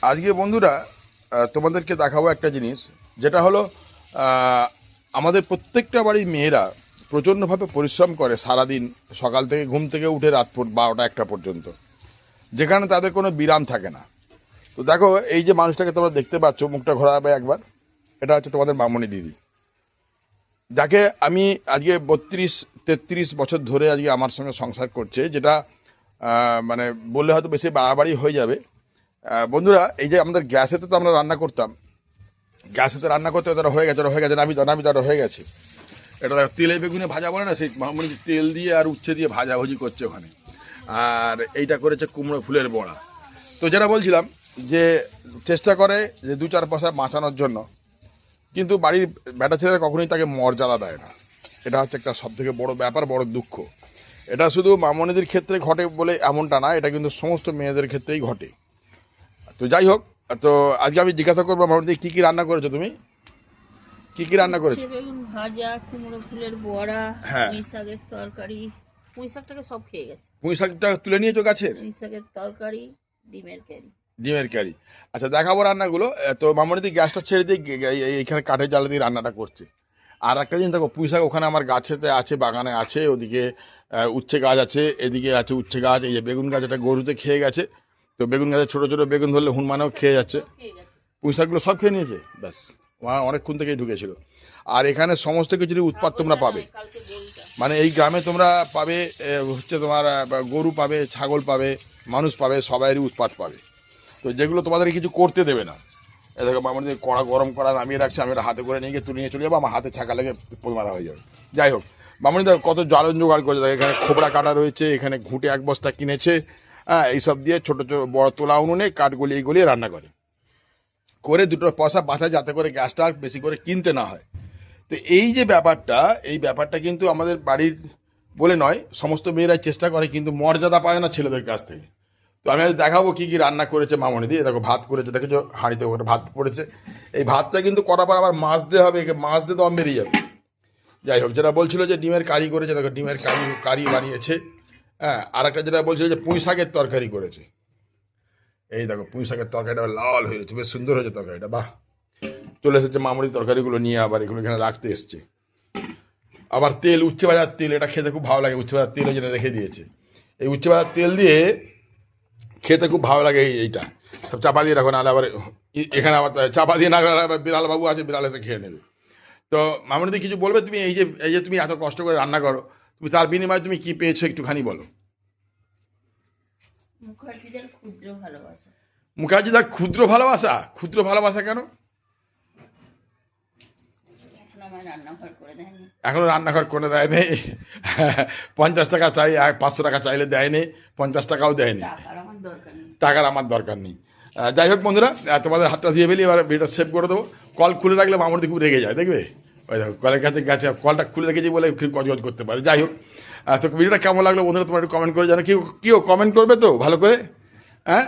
আজকে বন্ধুরা তোমাদেরকে দেখাবো একটা জিনিস, যেটা হলো আমাদের প্রত্যেকটা বাড়ির মেয়েরা প্রচণ্ডভাবে পরিশ্রম করে সারাদিন, সকাল থেকে ঘুম থেকে উঠে রাত 12টা 1টা পর্যন্ত, যেখানে তাদের কোনো বিরাম থাকে না। তো দেখো, এই যে মানুষটাকে তোমরা দেখতে পাচ্ছ, মুখটা ঘোরাবে একবার, এটা হচ্ছে তোমাদের মামনি দিদি, যাকে আমি আজকে 32-33 বছর ধরে আজকে আমার সঙ্গে সংসার করছে, যেটা মানে বললে হয়তো বেশি বাড়াবাড়ি হয়ে যাবে। বন্ধুরা, এই যে আমাদের গ্যাসেতে তো আমরা রান্না করতাম, গ্যাসেতে রান্না করতে ওটা হয়ে গেছে, নামি তারা হয়ে গেছে। এটা তেলে বেগুনে ভাজা বলে না, সেই মামনি তেল দিয়ে আর উচ্ছে দিয়ে ভাজাভুজি করছে ওখানে। আর এইটা করেছে কুমড়ো ফুলের বড়া। তো যেটা বলছিলাম, যে চেষ্টা করে যে 2-4 পয়সা বাঁচানোর জন্য, কিন্তু বাড়ির বেটা ছেলেরা কখনোই তাকে মর্যাদা দেয় না। এটা হচ্ছে একটা সবথেকে বড় ব্যাপার, বড় দুঃখ। এটা শুধু মামনিদের ক্ষেত্রে ঘটে বলে এমনটা না, এটা কিন্তু সমস্ত মেয়েদের ক্ষেত্রেই ঘটে। তো যাই হোক, তো আজকে আমি জিজ্ঞাসা করবো মামনি, কী কী রান্না করেছো তুমি? কী কী রান্না করেছো? বেগুন ভাজা, কুমড়ো ফুলের বড়া, হ্যাঁ, পুঁই শাকের তরকারি। পুঁই শাকটাকে সব খেয়ে গেছে। পুঁই শাকটা তুলে নিয়েছো গাছের? পুঁই শাকের তরকারি, ডিমের কারি। ডিমের কারি। আচ্ছা, দেখাবো রান্নাগুলো। তো মামনি গ্যাসটা ছেড়ে দিয়ে এইখানে কাঠের জ্বালা দিয়ে রান্নাটা করছে। আর একটা জিনিস দেখো, পুঁই শাক ওখানে আমার গাছেতে আছে, বাগানে আছে, ওদিকে উচ্ছে গাছ আছে, এদিকে আছে উচ্ছে গাছ, এই যে বেগুন গাছ, এটা গরুতে খেয়ে গেছে। তো বেগুন গাছে ছোটো ছোটো বেগুন ধরলে হুনমানেও খেয়ে যাচ্ছে। খেয়ে গেছে। পুঁই শাকগুলো সব খেয়ে নিয়েছে, ব্যাস। অনেকক্ষণ থেকেই ঢুকেছিল। আর এখানে সমস্ত কিছুরই উৎপাদ তোমরা পাবে, কালকে গরুটা। মানে এই গ্রামে তোমরা পাবে, হচ্ছে তোমার গরু পাবে, ছাগল পাবে, মানুষ পাবে, সবাইয়েরই উৎপাদ পাবে। তো যেগুলো তোমাদের কিছু করতে দেবে না। এ দেখো, আমার কড়া গরম করা নামিয়ে রাখছে, আমি ওটা হাতে করে নিয়ে গিয়ে তুলে নিয়ে চলে যাবো, আমার হাতে ছাকা লেগে মারা হয়ে যাবে। যাই হোক, মামনি দেখো কত জ্বালন জোগাড় করেছে। দেখো, এখানে খোবড়া কাটা রয়েছে, এখানে ঘুঁটে 1 বস্তা কিনেছে। হ্যাঁ, এইসব দিয়ে ছোটো ছোটো বড় তোলা উনুনে কাঠ গলিয়ে গলিয়ে রান্না করে 2টো পয়সা বাঁচায়, যাতে করে গ্যাসটা আর বেশি করে কিনতে না হয়। তো এই যে ব্যাপারটা, এই ব্যাপারটা কিন্তু আমাদের বাড়ির বলে নয়, সমস্ত মেয়েরাই চেষ্টা করে, কিন্তু মর্যাদা পায় না ছেলেদের কাছ থেকে। তো আমি আজ দেখাবো কী কী রান্না করেছে মামনি দিয়ে। দেখো, ভাত করেছে, দেখেছো হাঁড়িতে ওটা ভাত পড়েছে। এই ভাতটা কিন্তু করার পর আবার মাছ দিয়ে হবে, মাছ দিয়ে দম বেরিয়ে যাবে। যাই হোক, যেটা বলছিল যে ডিমের কারি করেছে, দেখো ডিমের কারি বানিয়েছে। হ্যাঁ, আর একটা যেটা বলছিল যে পুঁই শাকের তরকারি করেছে। এই দেখো, পুঁই শাকের তরকারিটা লাল হয়েছে, বেশ সুন্দর হয়েছে তরকারিটা, বাহ। চলে এসেছে মামনি তরকারিগুলো নিয়ে, আবার এগুলো এখানে রাখতে এসছে। আবার তেল, উচ্ছে ভাজার তেল, এটা খেতে খুব ভালো লাগে। উচ্ছে ভাজার তেল যেটা রেখে দিয়েছে, এই উচ্ছে ভাজার তেল দিয়ে খেতে খুব ভালো লাগে। এইটা সব চাপা দিয়ে রাখো, নাহলে আবার এখানে আবার চাপা দিয়ে না রাখলে আবার বিড়াল বাবু আছে, বিড়াল এসে খেয়ে নেবে। তো মামনিদি কিছু বলবে তুমি? এই যে তুমি এত কষ্ট করে রান্না করো, তুমি তার বিনিময়ে তুমি কি পেয়েছো একটুখানি বলো। মুখার্জিদের ক্ষুদ্র ভালোবাসা। মুখার্জিদার ক্ষুদ্র ভালোবাসা? ক্ষুদ্র ভালোবাসা কেন? এখন আমার রান্নাঘর করে দেয়নি। এখনও রান্নাঘর করে দেয়নি। 50 টাকা চাই, 500 টাকা চাইলে দেয়নি, 50 টাকাও দেয়নি। টাকার আমার দরকার নেই। টাকার আমার দরকার নেই। যাই হোক বন্ধুরা, তোমাদের হাতটা দিয়ে ফেলি, এবার ভিডিওটা সেভ করে দেবো। কল খুলে রাখলে মামুনি খুব রেগে যায়, দেখবে। ওই দেখো, কলের কাছে গেছে, কলটা খুলে রেখেছি বলে খুব গজগজ করতে পারে। যাই হোক, তো ভিডিওটা কেমন লাগলো বন্ধুরা, তোমরা একটু কমেন্ট করে জানো। কেউ কমেন্ট করবে তো ভালো করে, হ্যাঁ।